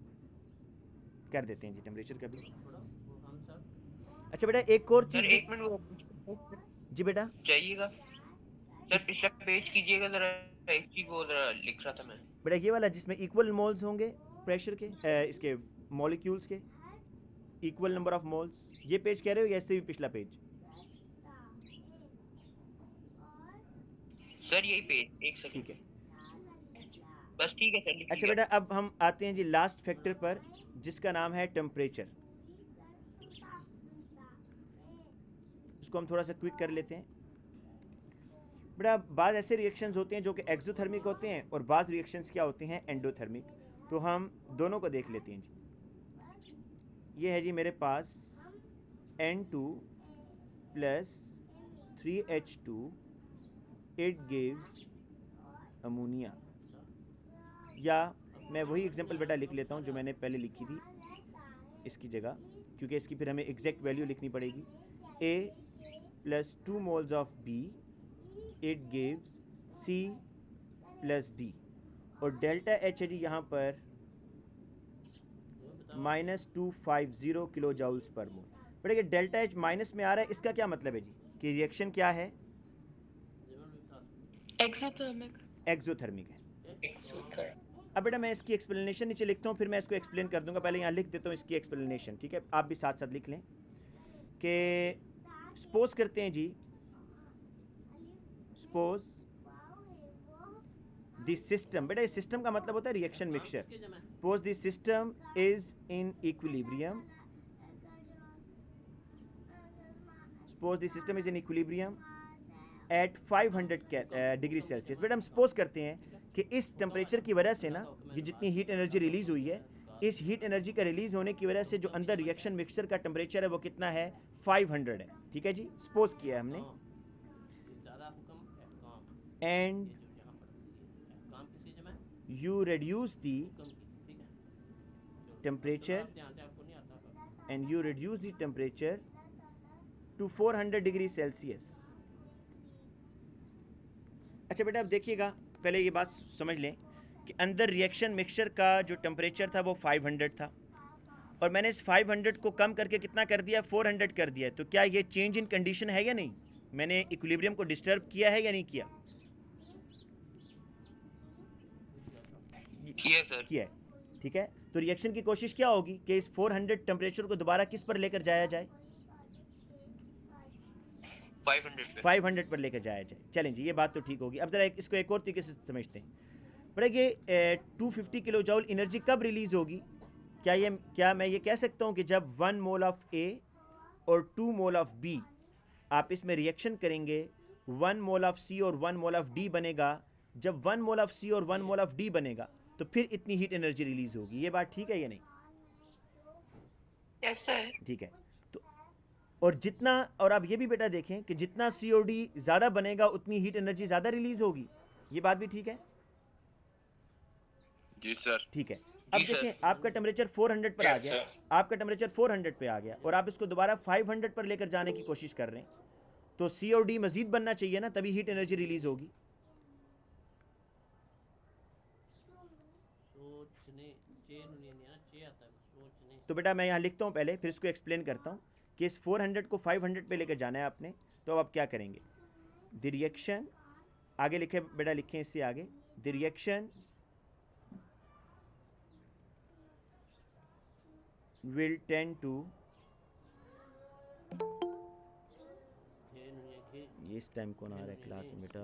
कर देते हैं जी टेम्परेचर का भी। अच्छा बेटा एक और सर चीज़। एक मिनट जी बेटा चाहिएगा सर, पिछला पेज कीजिएगा जरा, एक चीज वो जरा लिख रहा था मैं। बेटा ये वाला जिसमें इक्वल मोल्स होंगे प्रेशर के, इसके मॉलिक्यूल्स के इक्वल नंबर ऑफ मोल्स, ये पेज कह रहे हो या इससे भी पिछला पेज? सर यही पेज, एक सेकंड। ठीक है। बस ठीक है सर, लिख अच्छा लिया। बेटा अब हम आते हैं जी लास्ट फैक्टर पर, जिसका नाम है टेम्परेचर। उसको हम थोड़ा सा क्विक कर लेते हैं। बेटा बाज़ ऐसे रिएक्शंस होते हैं जो कि एक्सोथर्मिक होते हैं और बाज़ रिएक्शंस क्या होते हैं, एंडोथर्मिक। तो हम दोनों को देख लेते हैं जी। ये है जी मेरे पास N2 + 3H2, it gives ammonia. या मैं वही एग्जांपल बेटा लिख लेता हूँ जो मैंने पहले लिखी थी इसकी जगह, क्योंकि इसकी फिर हमें एग्जैक्ट वैल्यू लिखनी पड़ेगी। A + 2 moles of B, it gives C + D। और डेल्टा H है जी यहाँ पर -250 किलो जाउल्स पर मोल। बेटा ये डेल्टा H माइनस में आ रहा है, इसका क्या मतलब है जी कि रिएक्शन क्या है? एक्सोथर्मिक है। अब बेटा मैं इसकी एक्सप्लेनेशन नीचे लिखता हूँ, फिर मैं इसको एक्सप्लेन कर दूंगा। पहले यहाँ लिख देता हूँ इसकी एक्सप्लेनेशन, ठीक है? आप भी साथ साथ लिख लें कि सपोज करते हैं जी, सपोज दिस सिस्टम, बेटा इस सिस्टम का मतलब होता है reaction mixture. Suppose this system is in equilibrium, suppose this system is in equilibrium at 500 degree Celsius. बेटा हम सपोज करते हैं कि इस टेम्परेचर की वजह से ना, ये जितनी हीट एनर्जी रिलीज़ हुई है, इस हीट एनर्जी का रिलीज़ होने की वजह से जो अंदर रिएक्शन मिक्सचर का टेम्परेचर है वो कितना है? 500 है। ठीक है जी, सपोज किया है हमने। And you reduce the temperature and you reduce the temperature to 400 degree Celsius. अच्छा बेटा अब देखिएगा, पहले ये बात समझ लें कि अंदर रिएक्शन मिक्सचर का जो टेम्परेचर था वो 500 था और मैंने इस 500 को कम करके कितना कर दिया, 400 कर दिया। तो क्या ये चेंज इन कंडीशन है या नहीं? मैंने इक्विलिब्रियम को डिस्टर्ब किया है या नहीं किया? किया सर। किया है, ठीक है। तो रिएक्शन की कोशिश क्या होगी कि इस 400 टेम्परेचर को दोबारा किस पर लेकर जाया जाए? 500 पे। 500 पर लेकर जाया जाए। चलें जी, ये बात तो ठीक होगी। अब ज़रा इसको एक और तरीके से समझते हैं। बड़ा ये 250 किलो जूल एनर्जी कब रिलीज़ होगी? क्या मैं ये कह सकता हूँ कि जब 1 मोल ऑफ ए और 2 मोल ऑफ बी आप इसमें रिएक्शन करेंगे, 1 मोल ऑफ सी और 1 मोल ऑफ डी बनेगा। जब 1 मोल ऑफ सी और 1 मोल ऑफ डी बनेगा तो फिर इतनी हीट एनर्जी रिलीज़ होगी। ये बात ठीक है या नहीं? Yes, sir. ठीक है। तो और जितना, और आप ये भी बेटा देखें कि जितना सी और डी ज़्यादा बनेगा उतनी हीट एनर्जी ज़्यादा रिलीज़ होगी। ये बात भी ठीक है? जी सर। ठीक है। अब जी, सर। देखें आपका टेम्परेचर 400 पर आ Yes, गया, sir. आपका टेम्परेचर 400 पे आ गया और आप इसको दोबारा 500 पर लेकर जाने की कोशिश कर रहे हैं, तो सी और डी मज़ीद बनना चाहिए ना, तभी हीट एनर्जी रिलीज़ होगी। तो बेटा मैं यहाँ लिखता हूँ पहले, फिर इसको एक्सप्लेन करता हूँ कि इस 400 को 500 पे लेकर जाना है आपने। तो अब आप क्या करेंगे? द रिएक्शन, आगे लिखे बेटा, लिखें इससे आगे, the reaction will tend to, ये इस टाइम कौन आ रहा है क्लास में बेटा?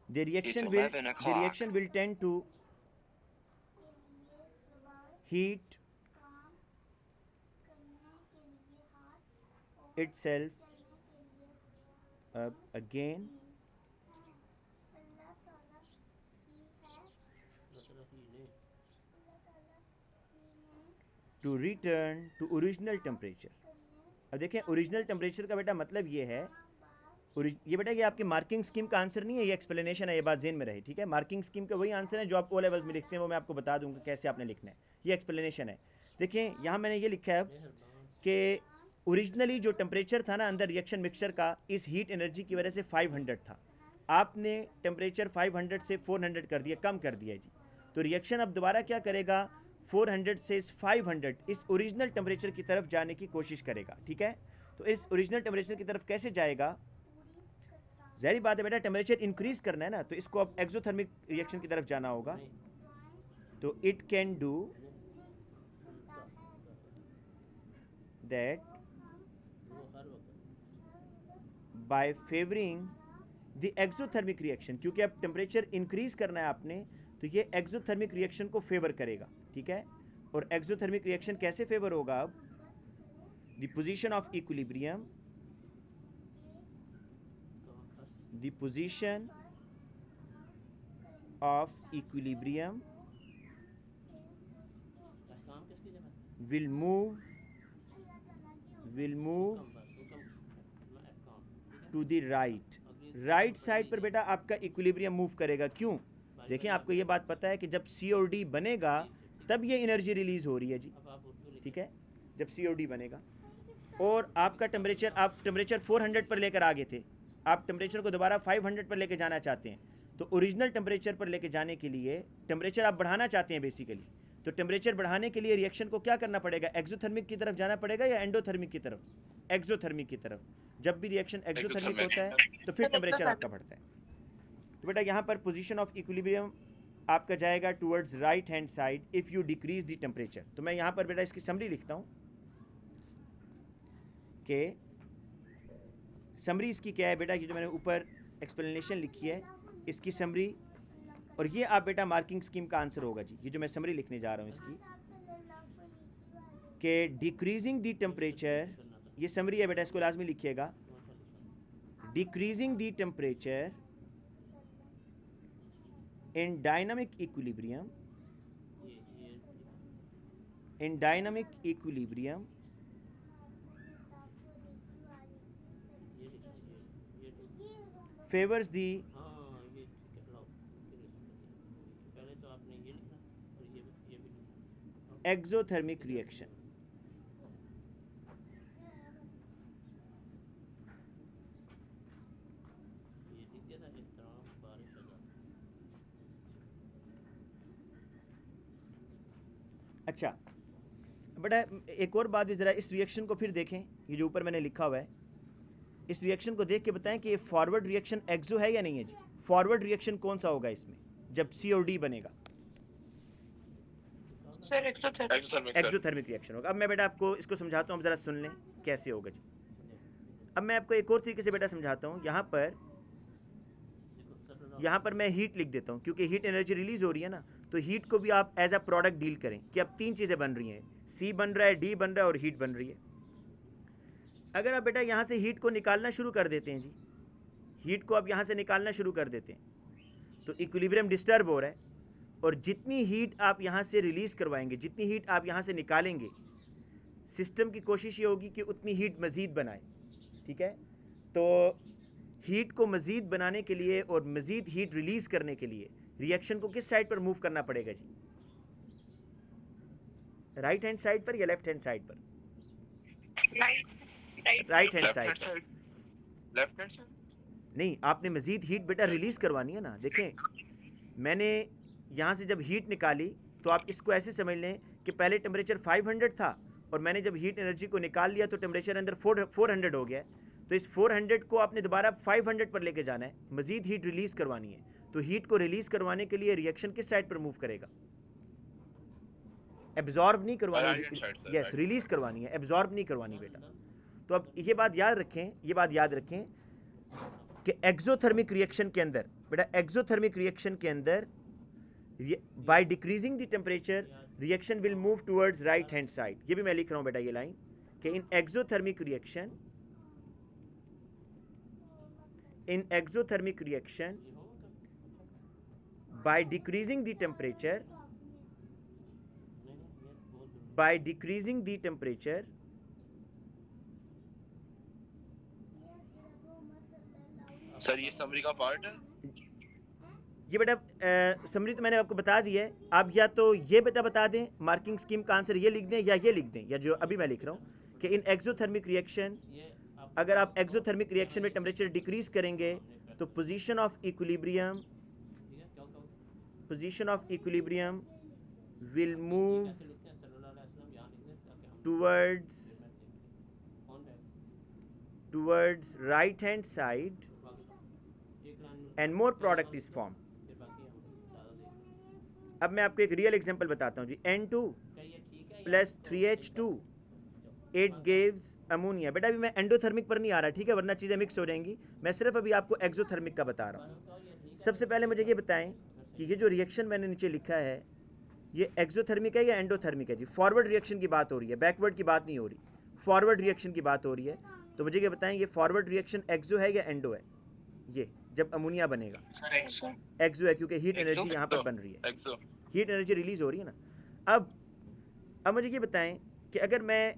The reaction It's will 11 the o'clock. reaction will tend to heat itself up again to return to original temperature। अब देखें ओरिजिनल टेम्परेचर का बेटा मतलब ये है, ये बेटा ये आपकी मार्किंग स्कीम का आंसर नहीं है, ये एक्सप्लेनेशन है, ये बात ज़हन में रहे, ठीक है। मार्किंग स्कीम का वही आंसर है जो आप ओ लेवल्स में लिखते हैं, वो मैं आपको बता दूंगा कैसे आपने लिखना है, ये एक्सप्लेनेशन है। देखें यहाँ मैंने ये लिखा है कि ओरिजिनली जो टेम्परेचर था ना अंदर रिएक्शन मिक्सचर का, इस हीट एनर्जी की वजह से 500 था, आपने टेम्परेचर 500 से 400 कर दिया, कम कर दिया जी। तो रिएक्शन अब दोबारा क्या करेगा, 400 से 500 इस ओरिजिनल टेम्परेचर की तरफ जाने की कोशिश करेगा, ठीक है। तो इस ओरिजिनल टेम्परेचर की तरफ कैसे जाएगा? ज़ाहिर बात है बेटा, टेम्परेचर इंक्रीज करना है ना, तो इसको अब एक्सोथर्मिक रिएक्शन की तरफ जाना होगा। तो it can do that bye favouring the exothermic reaction, क्योंकि अब टेम्परेचर इंक्रीज करना है आपने, तो ये एक्सोथर्मिक रिएक्शन को फेवर करेगा, ठीक है। और एक्सोथर्मिक रिएक्शन कैसे फेवर होगा? अब the position of equilibrium, the position of equilibrium will move to the right side पर बेटा आपका इक्विलिब्रियम मूव करेगा। क्यों? देखिए आपको ये बात पता है कि जब सी और डी बनेगा तब ये एनर्जी रिलीज हो रही है जी, ठीक है, जब सी और डी बनेगा। और आपका टेम्परेचर, आप टेम्परेचर 400 पर लेकर आ गए थे, आप टेम्परेचर को दोबारा 500 पर लेके जाना चाहते हैं, तो ओरिजिनल टेम्परेचर पर लेके जाने के लिए टेम्परेचर आप बढ़ाना चाहते हैं बेसिकली। तो टेम्परेचर बढ़ाने के लिए रिएक्शन को क्या करना पड़ेगा? एक्सोथर्मिक की तरफ जाना पड़ेगा या एंडोथर्मिक की तरफ? एक्सोथर्मिक की तरफ। जब भी रिएक्शन एक्सोथर्मिक होता है तो फिर टेम्परेचर आपका बढ़ता है। तो बेटा यहाँ पर पोजीशन ऑफ इक्विलिब्रियम आपका जाएगा towards right hand side if you decrease the temperature. तो मैं यहाँ पर बेटा इसकी समरी लिखता हूँ कि समरी इसकी क्या है बेटा, ये जो मैंने ऊपर एक्सप्लेनेशन लिखी है इसकी समरी, और ये आप बेटा मार्किंग स्कीम का आंसर होगा जी। ये जो मैं समरी लिखने जा रहा हूँ इसकी कि डिक्रीजिंग द टेम्परेचर, ये समरी है बेटा, इसको लाजमी लिखिएगा। Decreasing the temperature in dynamic equilibrium, in dynamic equilibrium favors the exothermic reaction. अच्छा बेटा एक और बात भी ज़रा इस रिएक्शन को फिर देखें, ये जो ऊपर मैंने लिखा हुआ है इस रिएक्शन को देख के बताएं कि ये फॉरवर्ड रिएक्शन एक्सो है या नहीं है जी। फॉरवर्ड रिएक्शन कौन सा होगा इसमें जब सी और डी बनेगा? सर एक्सोथर्मिक एक्सोथर्मिक रिएक्शन होगा। अब मैं बेटा आपको इसको समझाता हूँ, ज़रा सुन लें कैसे होगा जी। अब मैं आपको एक और तरीके से बेटा समझाता हूँ। यहाँ पर मैं हीट लिख देता हूँ क्योंकि हीट एनर्जी रिलीज हो रही है ना, तो हीट को भी आप एज अ प्रोडक्ट डील करें कि अब तीन चीज़ें बन रही हैं, सी बन रहा है, डी बन रहा है और हीट बन रही है। अगर आप बेटा यहाँ से हीट को निकालना शुरू कर देते हैं जी, हीट को आप यहाँ से निकालना शुरू कर देते हैं तो इक्विलिब्रियम डिस्टर्ब हो रहा है, और जितनी हीट आप यहाँ से रिलीज़ करवाएंगे, जितनी हीट आप यहाँ से निकालेंगे, सिस्टम की कोशिश ये होगी कि उतनी हीट मज़ीद बनाए। ठीक है, तो हीट को मज़ीद बनाने के लिए और मज़ीद हीट रिलीज़ करने के लिए रिएक्शन को किस साइड पर मूव करना पड़ेगा जी? राइट हैंड साइड पर या लेफ्ट हैंड साइड पर? राइट हैंड साइड पर। लेफ्ट हैंड साइड नहीं, आपने मज़ीद हीट बेटा रिलीज़ करवानी है ना। देखें मैंने यहाँ से जब हीट निकाली तो आप इसको ऐसे समझ लें कि पहले टेम्परेचर 500 था और मैंने जब हीट एनर्जी को निकाल लिया तो टेम्परेचर अंदर 400 हो गया। तो इस 400 को आपने दोबारा 500 पर लेके जाना है, मज़ीद हीट रिलीज़ करवानी है। तो हीट को रिलीज़ करवाने के लिए रिएक्शन किस साइड पर मूव करेगा? एब्जॉर्ब नहीं करवानी, यस रिलीज़ करवानी है, एब्जॉर्ब नहीं करवानी बेटा। तो अब ये बात याद रखें कि एक्सोथर्मिक रिएक्शन के अंदर बेटा, एक्सोथर्मिक रिएक्शन के अंदर bye decreasing the temperature reaction will move towards right hand side. ये भी मैं लिख रहा हूँ बेटा ये लाइन कि in exothermic reaction by decreasing the temperature sir ये समरी का पार्ट है। ये बेटा समरी तो मैंने आपको बता दी है। आप या तो ये बेटा बता दें, मार्किंग स्कीम का आंसर ये लिख दें, या ये लिख दें, या जो अभी मैं लिख रहा हूँ कि इन एक्सोथर्मिक रिएक्शन, अगर आप एक्सोथर्मिक रिएक्शन में टेम्परेचर डिक्रीज करेंगे तो position of equilibrium will move towards right hand side and more product is form. अब मैं आपको एक रियल एग्जांपल बताता हूँ जी। N2 + 3H2 it gives ammonia. बेटा अभी मैं एंडोथर्मिक पर नहीं आ रहा, ठीक है, वरना चीज़ें मिक्स हो जाएंगी। मैं सिर्फ अभी आपको एक्सोथर्मिक का बता रहा हूँ। सबसे पहले मुझे ये बताएं कि ये जो रिएक्शन मैंने नीचे लिखा है ये एक्सोथर्मिक है या एंडोथर्मिक है जी? फॉरवर्ड रिएक्शन की बात हो रही है, बैकवर्ड की बात नहीं हो रही, फॉरवर्ड रिएक्शन की बात हो रही है। तो मुझे ये बताएं ये फॉरवर्ड रिएक्शन एक्सो है या एंडो है? ये जब अमोनिया बनेगा एक्सो है, क्योंकि हीट एनर्जी यहाँ पर बन रही है, हीट एनर्जी रिलीज हो रही है ना। अब मुझे ये बताएं कि अगर मैं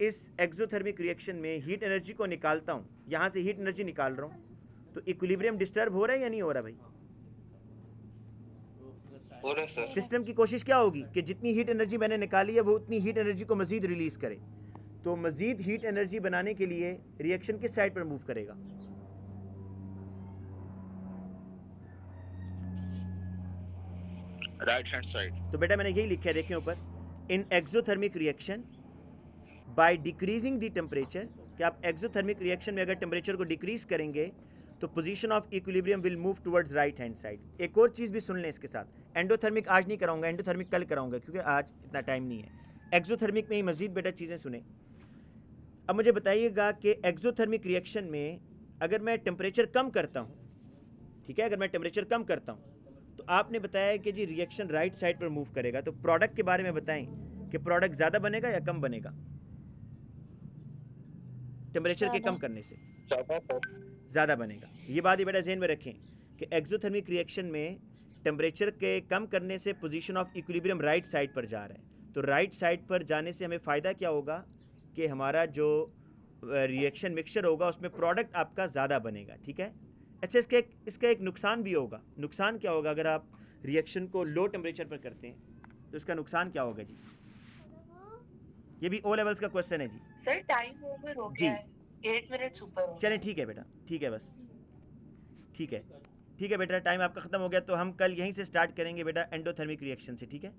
इस एक्सोथर्मिक रिएक्शन में हीट एनर्जी को निकालता हूँ, यहाँ से हीट एनर्जी निकाल रहा हूँ, तो इक्विलिब्रियम डिस्टर्ब हो रहा है या नहीं हो रहा भाई? हो रहा है सर। सिस्टम की कोशिश क्या होगी कि जितनी हीट एनर्जी मैंने निकाली है वो उतनी हीट एनर्जी को मजीद रिलीज करे। तो मजीद हीट एनर्जी बनाने के लिए रिएक्शन किस साइड पर मूव करेगा? Right hand side. तो बेटा मैंने यही लिखा है, देखें ऊपर, in exothermic reaction by decreasing the temperature, कि आप एक्सोथर्मिक रिएक्शन में अगर टेम्परेचर को डिक्रीज करेंगे तो position of equilibrium will move towards right hand side. एक और चीज़ भी सुन लें इसके साथ, एंडोथर्मिक आज नहीं कराऊंगा, एंडोथर्मिक कल कराऊंगा क्योंकि आज इतना टाइम नहीं है। एक्सोथर्मिक में ही मजीद बेटा चीज़ें सुने। अब मुझे बताइएगा कि एक्सोथर्मिक रिएक्शन में अगर मैं टेम्परेचर कम करता हूँ, ठीक है, अगर मैं टेम्परेचर कम करता हूँ तो आपने बताया कि जी रिएक्शन राइट साइड पर मूव करेगा। तो प्रोडक्ट के बारे में बताएं कि प्रोडक्ट ज़्यादा बनेगा या कम बनेगा टेम्परेचर के कम करने से? ज़्यादा बनेगा। ये बात ही बेटा ज़हन में रखें कि एक्सोथर्मिक रिएक्शन में टेम्परेचर के कम करने से position of equilibrium right side पर जा रहा है। तो राइट साइड पर जाने से हमें फ़ायदा क्या होगा कि हमारा जो रिएक्शन मिक्सचर होगा उसमें प्रोडक्ट आपका ज़्यादा बनेगा, ठीक है। अच्छा, इसका एक नुकसान भी होगा। नुकसान क्या होगा? अगर आप रिएक्शन को लो टेम्परेचर पर करते हैं तो इसका नुकसान क्या होगा जी? ये भी ओ लेवल्स का क्वेश्चन है जी। सर टाइम ओवर हो जी। गया है, 8 मिनट्स ऊपर हो चलें ठीक है बेटा, ठीक है बस, ठीक है बेटा, टाइम आपका ख़त्म हो गया, तो हम कल यहीं से स्टार्ट करेंगे बेटा एंडोथर्मिक रिएक्शन से, ठीक है।